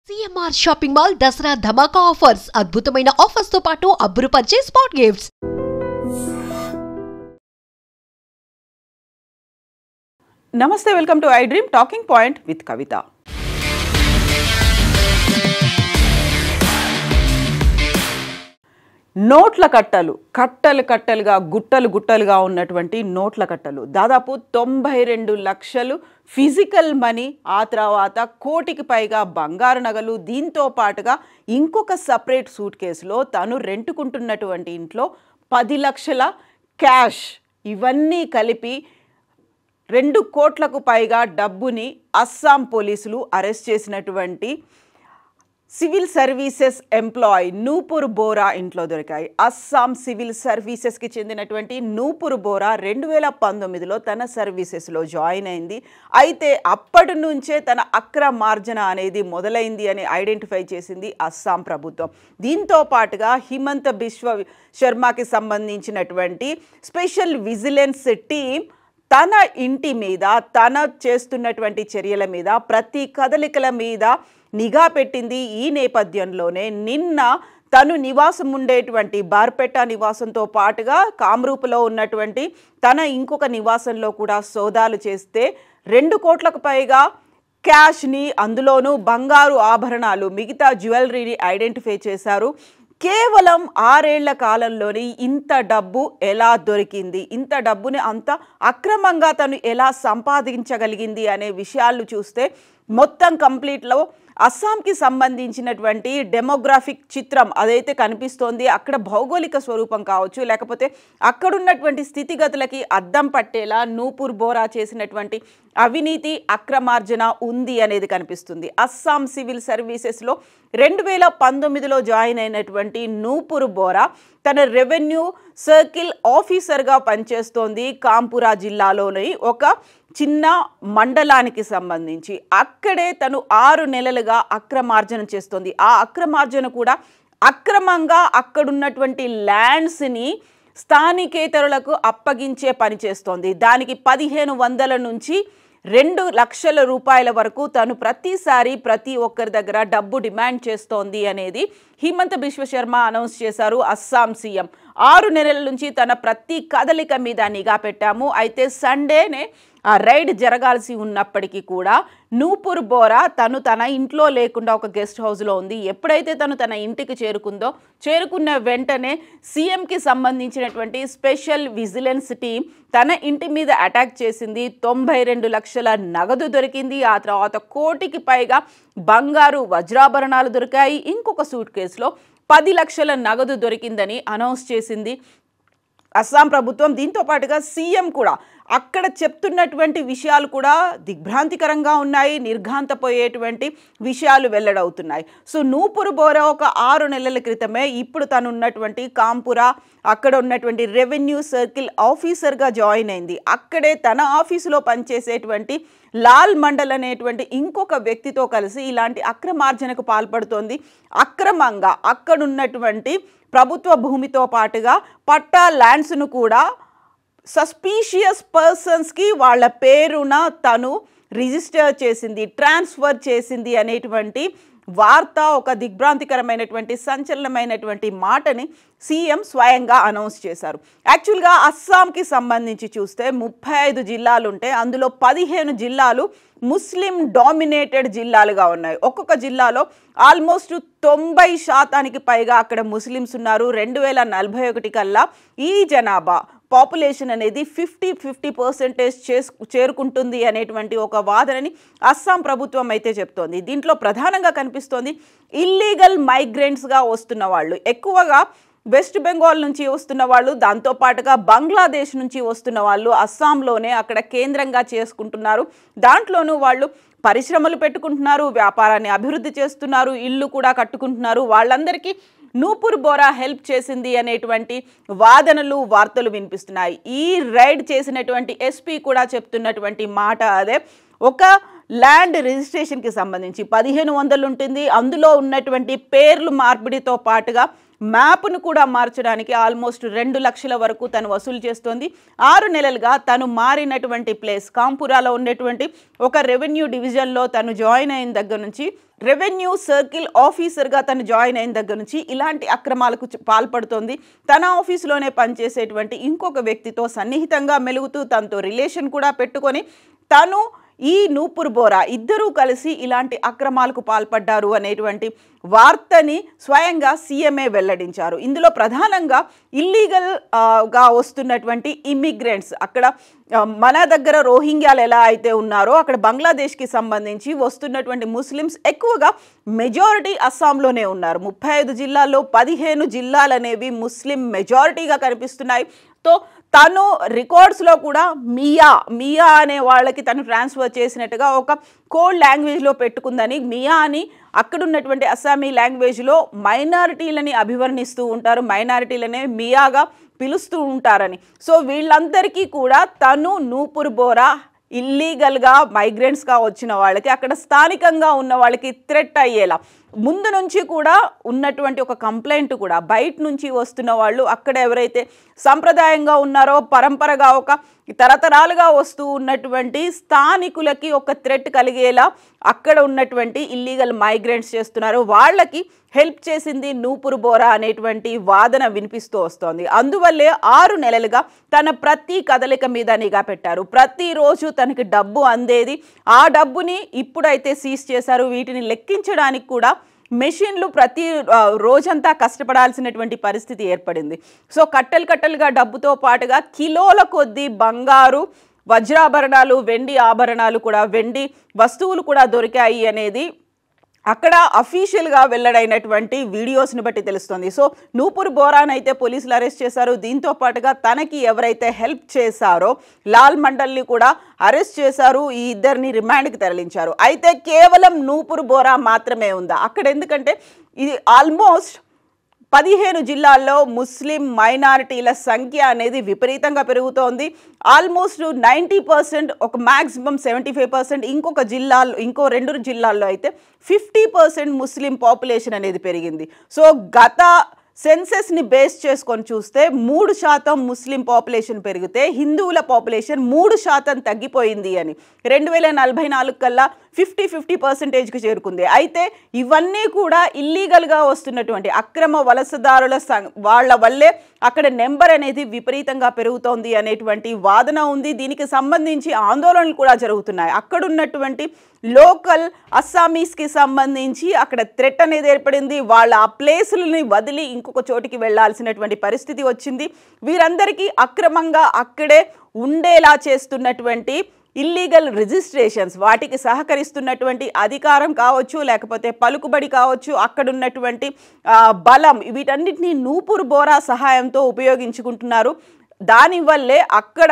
CMR shopping mall Dasara ధమాకా offers అద్భుతమైన offers తో పాటు అబ్బురుపరిచే స్పాట్ గిఫ్ట్స్. నమస్తే, welcome to iDream talking point with Kavitha. నోట్ల కట్టలు కట్టలుగా గుట్టలుగా ఉన్నటువంటి నోట్ల కట్టలు దాదాపు 92 లక్షలు ఫిజికల్ మనీ, ఆ తర్వాత కోటికి పైగా బంగారు నగలు, దీంతో పాటుగా ఇంకొక సపరేట్ సూట్ కేసులో తను రెంటుకుంటున్నటువంటి ఇంట్లో 10 లక్షల క్యాష్, ఇవన్నీ కలిపి 2 కోట్లకు పైగా డబ్బుని అస్సాం పోలీసులు అరెస్ట్ చేసినటువంటి civil services employee Nupur Bora ఇంట్లో దొరికాయి. అస్సాం సివిల్ సర్వీసెస్కి చెందినటువంటి నూపూర్ బోరా 2019లో తన సర్వీసెస్లో జాయిన్ అయింది. అయితే అప్పటి నుంచే తన అక్రమార్జన అనేది మొదలైంది అని ఐడెంటిఫై చేసింది అస్సాం ప్రభుత్వం. దీంతో పాటుగా హిమంత బిశ్వ శర్మకి సంబంధించినటువంటి స్పెషల్ విజిలెన్స్ టీం తన ఇంటి మీద, తన చేస్తున్నటువంటి చర్యల మీద, ప్రతి కదలికల మీద నిఘా పెట్టింది. ఈ నేపథ్యంలోనే నిన్న తను నివాసం ఉండేటువంటి బార్పేట నివాసంతో పాటుగా కామ్రూపులో ఉన్నటువంటి తన ఇంకొక నివాసంలో కూడా సోదాలు చేస్తే 2 కోట్లకు పైగా క్యాష్ని, అందులోనూ బంగారు ఆభరణాలు, మిగతా జ్యువెలరీని ఐడెంటిఫై చేశారు. కేవలం 6 ఏళ్ల కాలంలోని ఇంత డబ్బు ఎలా దొరికింది, ఇంత డబ్బుని అంత అక్రమంగా తను ఎలా సంపాదించగలిగింది అనే విషయాలు చూస్తే మొత్తం కంప్లీట్లో అస్సాంకి సంబంధించినటువంటి డెమోగ్రాఫిక్ చిత్రం అదైతే కనిపిస్తోంది. అక్కడ భౌగోళిక స్వరూపం కావచ్చు, లేకపోతే అక్కడున్నటువంటి స్థితిగతులకి అద్దం పట్టేలా నూపూర్ బోరా చేసినటువంటి అవినీతి, అక్రమార్జన ఉంది అనేది కనిపిస్తుంది. అస్సాం సివిల్ సర్వీసెస్లో 2019లో జాయిన్ అయినటువంటి నూపూర్ బోరా తన రెవెన్యూ సర్కిల్ ఆఫీసర్గా పనిచేస్తోంది. కాంపురా జిల్లాలోని ఒక చిన్న మండలానికి సంబంధించి అక్కడే తను 6 నెలలుగా అక్రమార్జన చేస్తోంది. ఆ అక్రమార్జన కూడా అక్రమంగా అక్కడున్నటువంటి ల్యాండ్స్ని స్థానికేతరులకు అప్పగించే పని చేస్తోంది. దానికి 1500 నుంచి 2 లక్షల రూపాయల వరకు తను ప్రతిసారి ప్రతి ఒక్కరి దగ్గర డబ్బు డిమాండ్ చేస్తోంది అనేది హిమంత బిశ్వ శర్మ అనౌన్స్ చేశారు. అస్సాం సీఎం 6 నెలల నుంచి తన ప్రతి కదలిక మీద నిఘా పెట్టాము. అయితే సండేనే ఆ రైడ్ జరగాల్సి ఉన్నప్పటికీ కూడా నూపూర్ బోరా తన ఇంట్లో లేకుండా ఒక గెస్ట్ హౌస్లో ఉంది. ఎప్పుడైతే తన ఇంటికి చేరుకున్న వెంటనే సీఎంకి సంబంధించినటువంటి స్పెషల్ విజిలెన్స్ టీం తన ఇంటి మీద అటాక్ చేసింది. 92 లక్షల నగదు దొరికింది. ఆ తర్వాత కోటికి పైగా బంగారు వజ్రాభరణాలు దొరికాయి. ఇంకొక సూట్ కేసులో 10 లక్షల నగదు దొరికిందని అనౌన్స్ చేసింది అస్సాం ప్రభుత్వం. దీంతో పాటుగా సీఎం కూడా అక్కడ చెప్తున్నటువంటి విషయాలు కూడా దిగ్భ్రాంతికరంగా ఉన్నాయి, నిర్ఘాంతపోయేటువంటి విషయాలు వెల్లడవుతున్నాయి. సో నూపూర్ బోరా ఒక 6 నెలల క్రితమే ఇప్పుడు తను ఉన్నటువంటి కాంపురా అక్కడ ఉన్నటువంటి రెవెన్యూ సర్కిల్ ఆఫీసర్గా జాయిన్ అయింది. అక్కడే తన ఆఫీసులో పనిచేసేటువంటి లాల్ మండల్ అనేటువంటి ఇంకొక వ్యక్తితో కలిసి ఇలాంటి అక్రమార్జనకు పాల్పడుతోంది. అక్రమంగా అక్కడున్నటువంటి ప్రభుత్వ భూమితో పాటుగా పట్టా ల్యాండ్స్ను కూడా సస్పీషియస్ పర్సన్స్కి వాళ్ళ పేరున తను రిజిస్టర్ చేసింది, ట్రాన్స్ఫర్ చేసింది అనేటువంటి వార్త, ఒక దిగ్భ్రాంతికరమైనటువంటి సంచలనమైనటువంటి మాటని సీఎం స్వయంగా అనౌన్స్ చేశారు. యాక్చువల్గా అస్సాంకి సంబంధించి చూస్తే 35 జిల్లాలు ఉంటే అందులో 15 జిల్లాలు ముస్లిం డామినేటెడ్ జిల్లాలుగా ఉన్నాయి. ఒక్కొక్క జిల్లాలో ఆల్మోస్ట్ 90% పైగా అక్కడ ముస్లిమ్స్ ఉన్నారు. 2041 కల్లా ఈ జనాభా పాపులేషన్ అనేది 50% చేరుకుంటుంది అనేటువంటి ఒక వాదనని అస్సాం ప్రభుత్వం అయితే చెప్తోంది. దీంట్లో ప్రధానంగా కనిపిస్తోంది ఇల్లీగల్ మైగ్రెంట్స్గా వస్తున్న వాళ్ళు, ఎక్కువగా వెస్ట్ బెంగాల్ నుంచి వస్తున్న వాళ్ళు, దాంతోపాటుగా బంగ్లాదేశ్ నుంచి వస్తున్న వాళ్ళు అస్సాంలోనే అక్కడ కేంద్రంగా చేసుకుంటున్నారు. దాంట్లోనూ వాళ్ళు పరిశ్రమలు పెట్టుకుంటున్నారు, వ్యాపారాన్ని అభివృద్ధి చేస్తున్నారు, ఇల్లు కూడా కట్టుకుంటున్నారు. వాళ్ళందరికీ నూపూర్ బోరా హెల్ప్ చేసింది అనేటువంటి వాదనలు, వార్తలు వినిపిస్తున్నాయి. ఈ రైడ్ చేసినటువంటి ఎస్పీ కూడా చెప్తున్నటువంటి మాట అదే. ఒక ల్యాండ్ రిజిస్ట్రేషన్కి సంబంధించి 1500 ఉంటుంది. అందులో ఉన్నటువంటి పేర్లు మార్పిడితో పాటుగా మ్యాప్ను కూడా మార్చడానికి ఆల్మోస్ట్ 2 లక్షల వరకు తను వసూలు చేస్తోంది. 6 నెలలుగా తను మారినటువంటి ప్లేస్ కాంపురాలో ఉన్నటువంటి ఒక రెవెన్యూ డివిజన్లో తను జాయిన్ అయిన దగ్గర నుంచి, రెవెన్యూ సర్కిల్ ఆఫీసర్గా తను జాయిన్ అయిన దగ్గర నుంచి ఇలాంటి అక్రమాలకు పాల్పడుతోంది. తన ఆఫీసులోనే పనిచేసేటువంటి ఇంకొక వ్యక్తితో సన్నిహితంగా మెలుగుతూ తనతో రిలేషన్ కూడా పెట్టుకొని తను ఈ నూపూర్ బోరా ఇద్దరూ కలిసి ఇలాంటి అక్రమాలకు పాల్పడ్డారు అనేటువంటి వార్తని స్వయంగా సీఎంఏ వెల్లడించారు. ఇందులో ప్రధానంగా ఇల్లీగల్గా వస్తున్నటువంటి ఇమిగ్రెంట్స్, అక్కడ మన దగ్గర రోహింగ్యాలు ఎలా అయితే ఉన్నారో అక్కడ బంగ్లాదేశ్కి సంబంధించి వస్తున్నటువంటి ముస్లిమ్స్ ఎక్కువగా మెజారిటీ అస్సాంలోనే ఉన్నారు. 35 జిల్లాల్లో 15 జిల్లాలు అనేవి ముస్లిం మెజారిటీగా కనిపిస్తున్నాయి. తను రికార్డ్స్లో కూడా మియా అనే వాళ్ళకి తను ట్రాన్స్ఫర్ చేసినట్టుగా ఒక కోడ్ లాంగ్వేజ్లో పెట్టుకుందని, మియా అని అక్కడ ఉన్నటువంటి అస్సామీ లాంగ్వేజ్లో మైనారిటీలని అభివర్ణిస్తూ ఉంటారు, మైనారిటీలనే మియాగా పిలుస్తూ ఉంటారని. సో వీళ్ళందరికీ కూడా తను నూపూర్ బోరా ఇల్లీగల్గా మైగ్రెంట్స్గా వచ్చిన వాళ్ళకి, అక్కడ స్థానికంగా ఉన్న వాళ్ళకి థ్రెట్ అయ్యేలా ముందు నుంచి కూడా ఉన్నటువంటి ఒక కంప్లైంట్ కూడా, బయట నుంచి వస్తున్న వాళ్ళు అక్కడ ఎవరైతే సంప్రదాయంగా ఉన్నారో పరంపరగా ఒక తరతరాలుగా వస్తూ ఉన్నటువంటి స్థానికులకి ఒక థ్రెట్ కలిగేలా అక్కడ ఉన్నటువంటి ఇల్లీగల్ మైగ్రెంట్స్ చేస్తున్నారు, వాళ్ళకి హెల్ప్ చేసింది నూపూర్ బోరా అనేటువంటి వాదన వినిపిస్తూ వస్తోంది. అందువల్లే 6 నెలలుగా తన ప్రతి కదలిక మీద నిఘా పెట్టారు. ప్రతిరోజు తనకి డబ్బు అందేది, ఆ డబ్బుని ఇప్పుడైతే సీజ్ చేశారు. వీటిని లెక్కించడానికి కూడా మెషిన్లు ప్రతి రోజంతా కష్టపడాల్సినటువంటి పరిస్థితి ఏర్పడింది. సో కట్టలుగా డబ్బుతో పాటుగా కిలోల కొద్దీ బంగారు, వజ్రాభరణాలు, వెండి ఆభరణాలు కూడా, వెండి వస్తువులు కూడా దొరికాయి అనేది అక్కడ అఫీషియల్గా వెల్లడైనటువంటి వీడియోస్ని బట్టి తెలుస్తుంది. సో నూపూర్ బోరాన్ అయితే పోలీసులు అరెస్ట్ చేశారు. దీంతో పాటుగా తనకి ఎవరైతే హెల్ప్ చేశారో లాల్ మండల్ని కూడా అరెస్ట్ చేశారు. ఈ ఇద్దరిని రిమాండ్కి తరలించారు. అయితే కేవలం నూపూర్ బోరా మాత్రమే ఉందా అక్కడ? ఎందుకంటే ఇది ఆల్మోస్ట్ 15 జిల్లాల్లో ముస్లిం మైనారిటీల సంఖ్య అనేది విపరీతంగా పెరుగుతోంది. ఆల్మోస్ట్ 90%, ఒక మ్యాక్సిమం 75%, ఇంకో 2 జిల్లాల్లో అయితే 50% ముస్లిం పాపులేషన్ అనేది పెరిగింది. సో గత సెన్సెస్ని బేస్ చేసుకొని చూస్తే 3% ముస్లిం పాపులేషన్ పెరిగితే హిందువుల పాపులేషన్ 3% తగ్గిపోయింది అని 2044 కల్లా 50% చేరుకుంది. అయితే ఇవన్నీ కూడా ఇల్లీగల్గా వస్తున్నటువంటి అక్రమ వలసదారుల వాళ్ళ వల్లే అక్కడ నెంబర్ అనేది విపరీతంగా పెరుగుతోంది అనేటువంటి వాదన ఉంది. దీనికి సంబంధించి ఆందోళనలు కూడా జరుగుతున్నాయి. అక్కడ ఉన్నటువంటి లోకల్ అస్సామీస్కి సంబంధించి అక్కడ థ్రెట్ అనేది ఏర్పడింది. వాళ్ళ ఆ ప్లేసులని వదిలి ఇంకొక చోటికి వెళ్లాల్సినటువంటి పరిస్థితి వచ్చింది. వీరందరికీ అక్రమంగా అక్కడే ఉండేలా చేస్తున్నటువంటి ఇల్లీగల్ రిజిస్ట్రేషన్స్, వాటికి సహకరిస్తున్నటువంటి అధికారం కావచ్చు, లేకపోతే పలుకుబడి కావచ్చు, అక్కడున్నటువంటి బలం, వీటన్నిటిని నూపూర్ బోరా సహాయంతో ఉపయోగించుకుంటున్నారు. దానివల్లే అక్కడ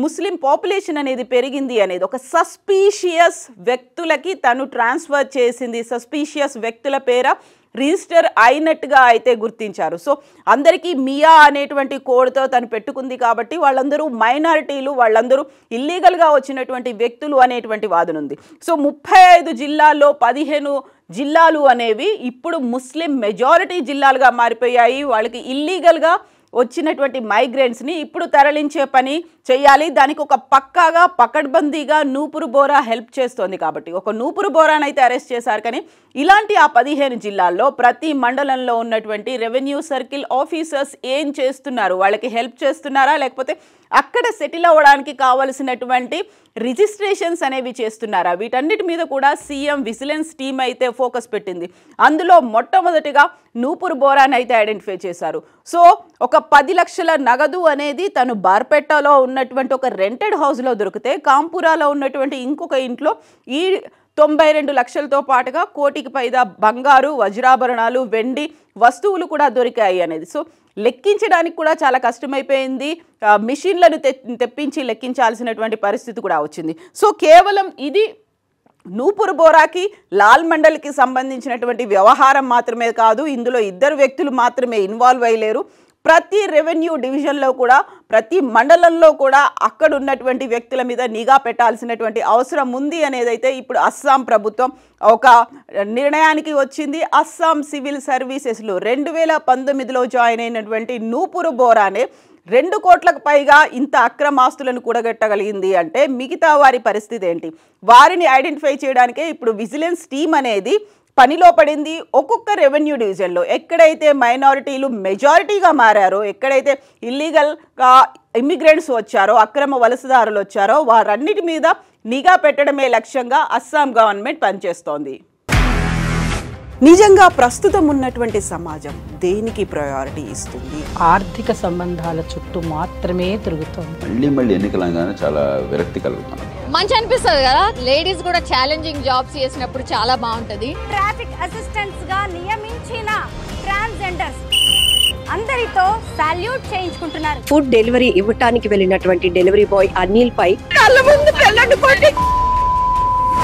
ముస్లిం పాపులేషన్ అనేది పెరిగింది అనేది ఒక సస్పీషియస్ వ్యక్తులకి తను ట్రాన్స్ఫర్ చేసింది. సస్పీషియస్ వ్యక్తుల పేర రిజిస్టర్ అయినట్టుగా అయితే గుర్తించారు. సో అందరికీ మియా అనేటువంటి కోడ్తో తను పెట్టుకుంది కాబట్టి వాళ్ళందరూ మైనారిటీలు, వాళ్ళందరూ ఇల్లీగల్గా వచ్చినటువంటి వ్యక్తులు అనేటువంటి వాదన ఉంది. సో 35 జిల్లాల్లో 15 జిల్లాలు అనేవి ఇప్పుడు ముస్లిం మెజారిటీ జిల్లాలుగా మారిపోయాయి. వాళ్ళకి ఇల్లీగల్గా వచ్చినటువంటి మైగ్రెంట్స్ని ఇప్పుడు తరలించే పని చేయాలి. దానికి ఒక పక్కాగా పకడ్బందీగా నూపూర్ బోరా హెల్ప్ చేస్తోంది. కాబట్టి ఒక నూపూర్ బోరాని అయితే అరెస్ట్ చేశారు. కానీ ఇలాంటి ఆ 15 జిల్లాల్లో ప్రతి మండలంలో ఉన్నటువంటి రెవెన్యూ సర్కిల్ ఆఫీసర్స్ ఏం చేస్తున్నారు? వాళ్ళకి హెల్ప్ చేస్తున్నారా, లేకపోతే అక్కడ సెటిల్ అవ్వడానికి కావలసినటువంటి రిజిస్ట్రేషన్స్ అనేవి చేస్తున్నారా? వీటన్నిటి మీద కూడా సీఎం విజిలెన్స్ టీమ్ అయితే ఫోకస్ పెట్టింది. అందులో మొట్టమొదటిగా నూపూర్ బోరాని అయితే ఐడెంటిఫై చేశారు. సో ఒక 10 లక్షల నగదు అనేది తను బార్పేటలో ఉన్నటువంటి ఒక రెంటెడ్ హౌస్లో దొరికితే, కాంపురాలో ఉన్నటువంటి ఇంకొక ఇంట్లో ఈ 92 లక్షలతో పాటుగా 1 కోటికి పైగా బంగారు, వజ్రాభరణాలు, వెండి వస్తువులు కూడా దొరికాయి అనేది. సో లెక్కించడానికి కూడా చాలా కష్టమైపోయింది. మిషన్లను తెప్పించి లెక్కించాల్సినటువంటి పరిస్థితి కూడా వచ్చింది. సో కేవలం ఇది నూపూర్ బోరాకి, లాల్ మండల్కి సంబంధించినటువంటి వ్యవహారం మాత్రమే కాదు. ఇందులో 2 వ్యక్తులు మాత్రమే ఇన్వాల్వ్ అయ్యలేరు. ప్రతి రెవెన్యూ డివిజన్లో కూడా ప్రతి మండలంలో కూడా అక్కడ ఉన్నటువంటి వ్యక్తుల మీద నిఘా పెట్టాల్సినటువంటి అవసరం ఉంది అనేదైతే ఇప్పుడు అస్సాం ప్రభుత్వం ఒక నిర్ణయానికి వచ్చింది. అస్సాం సివిల్ సర్వీసెస్లో 2019లో జాయిన్ అయినటువంటి నూపురు బోరానే 2 కోట్లకు పైగా ఇంత అక్రమాస్తులను కూడగట్టగలిగింది అంటే మిగతా వారి పరిస్థితి ఏంటి? వారిని ఐడెంటిఫై చేయడానికే ఇప్పుడు విజిలెన్స్ టీమ్ అనేది పనిలో పడింది. ఒక్కొక్క రెవెన్యూ డివిజన్లో ఎక్కడైతే మైనారిటీలు మెజారిటీగా మారారో, ఎక్కడైతే ఇల్లీగల్గా ఇమిగ్రెంట్స్ వచ్చారో, అక్రమ వలసదారులు వచ్చారో వారన్నిటి మీద నిఘా పెట్టడమే లక్ష్యంగా అస్సాం గవర్నమెంట్ పనిచేస్తోంది. నిజంగా ప్రస్తుతం ఉన్నటువంటి సమాజం దేనికి ప్రయారిటీ ఇస్తుంది? ఆర్థిక సంబంధాల చుట్టూ మాత్రమే తిరుగుతుంది. మళ్ళీ ఎన్నికలంగానే చాలా విరక్తి కలుగుతాను. మంచి అనిపిస్తుంది కదా, లేడీస్ కూడా ఛాలెంజింగ్ జాబ్స్ చేసినప్పుడు చాలా బాగుంటది. ట్రాఫిక్ అసిస్టెంట్స్ గా నియమించిన ట్రాన్స్జెండర్స్ అందరితో సాల్యూట్ చేయించుకుంటున్నారు. ఫుడ్ డెలివరీ ఇవ్వటానికి వెళ్ళినటువంటి డెలివరీ బాయ్ అనిల్ పై కళ్ళ ముందు పెళ్ళండి